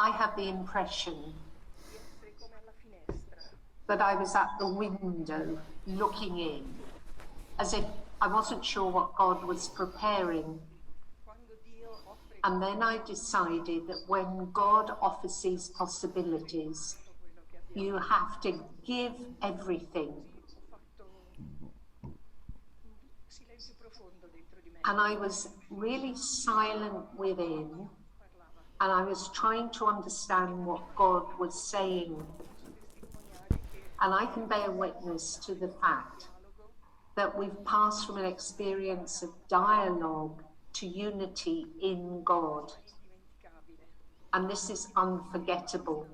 I had the impression that I was at the window looking in, as if I wasn't sure what God was preparing. And then I decided that when God offers these possibilities, you have to give everything. And I was really silent within, and I was trying to understand what God was saying. And I can bear witness to the fact that we've passed from an experience of dialogue to unity in God. And this is unforgettable.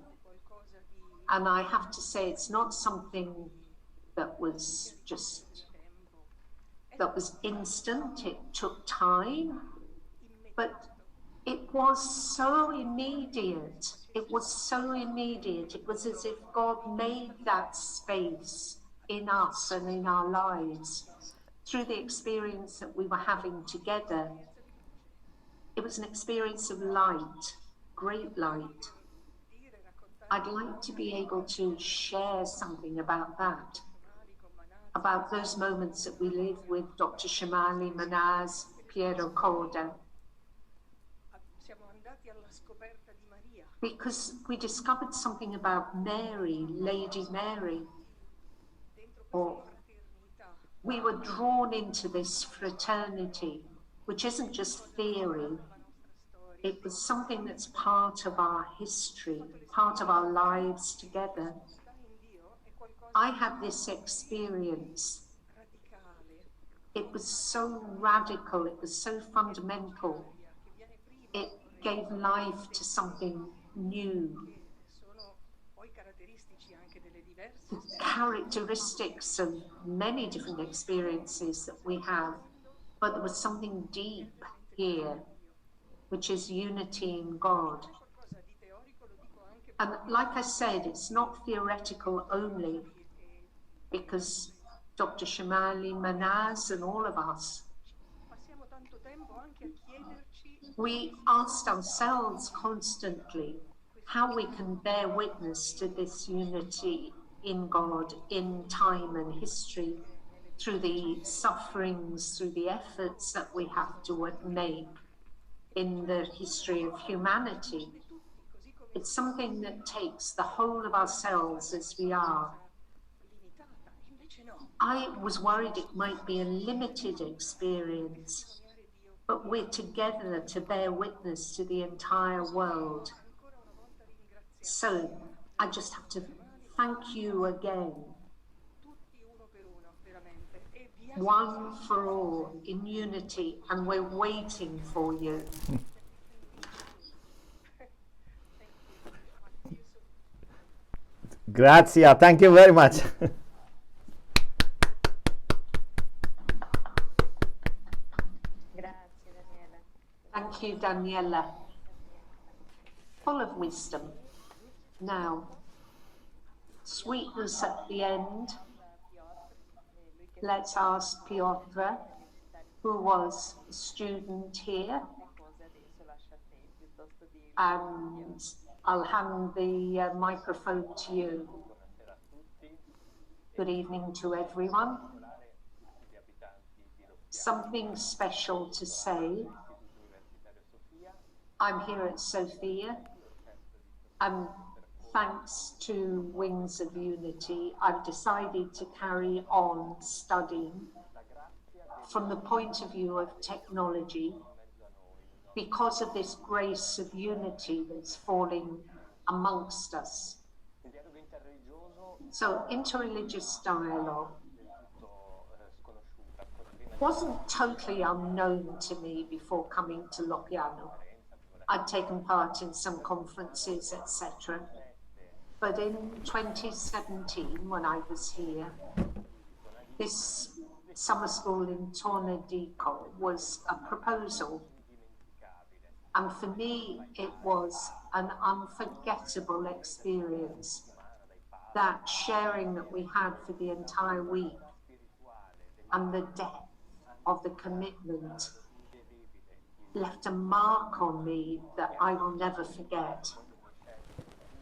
And I have to say, it's not something that was instant. It took time, but it was so immediate. It was so immediate. It was as if God made that space in us and in our lives through the experience that we were having together. It was an experience of light, great light. I'd like to be able to share something about that, about those moments that we live with Dr. Shamali Manaz, Piero Coda, because we discovered something about Mary, Lady Mary, or we were drawn into this fraternity, which isn't just theory. It was something that's part of our history, part of our lives together. I had this experience. It was so radical, it was so fundamental. It gave life to something new. The characteristics of many different experiences that we have, but there was something deep here, which is unity in God. And like I said, it's not theoretical only, because Dr. Shamali Manaz and all of us, we asked ourselves constantly how we can bear witness to this unity in God in time and history, through the sufferings, through the efforts that we have to make in the history of humanity. It's something that takes the whole of ourselves as we are. I was worried it might be a limited experience, but we're together to bear witness to the entire world. So I just have to thank you again, one for all, in unity, and we're waiting for you. Grazie, thank you very much. Thank you, Daniella. Full of wisdom. Now, sweetness at the end. Let's ask Piotr, who was a student here, and I'll hand the microphone to you. Good evening to everyone. Something special to say. I'm here at Sophia, and thanks to Wings of Unity, I've decided to carry on studying from the point of view of technology, because of this grace of unity that's falling amongst us. So interreligious dialogue wasn't totally unknown to me before coming to Loppiano. I'd taken part in some conferences, etc. But in 2017, when I was here, this summer school in Tornedico was a proposal. And for me, it was an unforgettable experience. That sharing that we had for the entire week, and the depth of the commitment left a mark on me that I will never forget.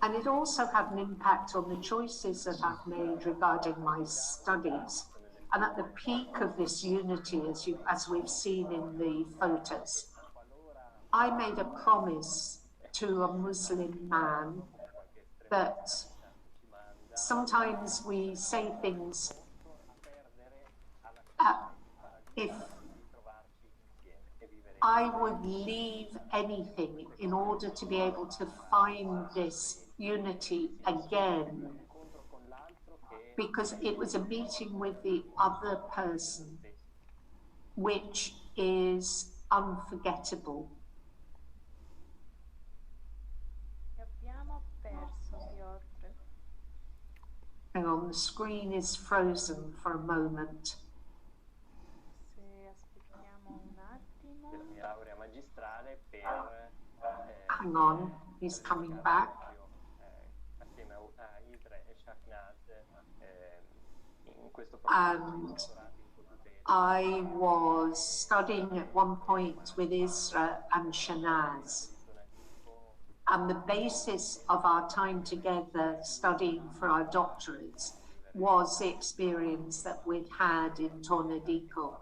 And it also had an impact on the choices that I've made regarding my studies. And at the peak of this unity, as we've seen in the photos, I made a promise to a Muslim man that sometimes we say things, if I would leave anything in order to be able to find this unity again, because it was a meeting with the other person, which is unforgettable. Abbiamo perso Piotr. Hang on, the screen is frozen for a moment. Se aspettiamo un attimo. Laurea magistrale per Hang on, he's coming back. assieme a Isra e Shahnaz in questo And I was studying at one point with Isra and Shanaz. And the basis of our time together studying for our doctorates was the experience that we'd had in Tornadico.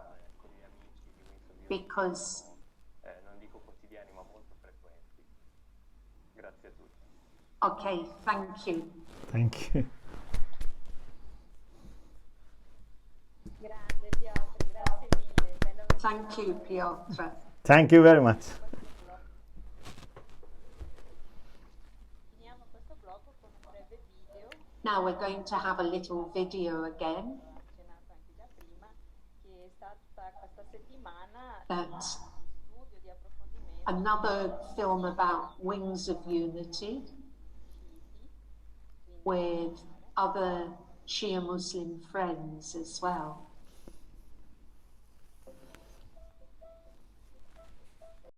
Because non dico quotidiani ma molto frequenti. Grazie a tutti. okay, thank you. Thank you. Grande Piotr, grazie mille. Bello Thank you, Piotr. Thank you very much. Finiamo questo blocco con un breve video, Now we're going to have a little video again accennato anche già prima, che è stata questa settimana that studio di approfondimento another film about Wings of Unity with other Shia Muslim friends as well.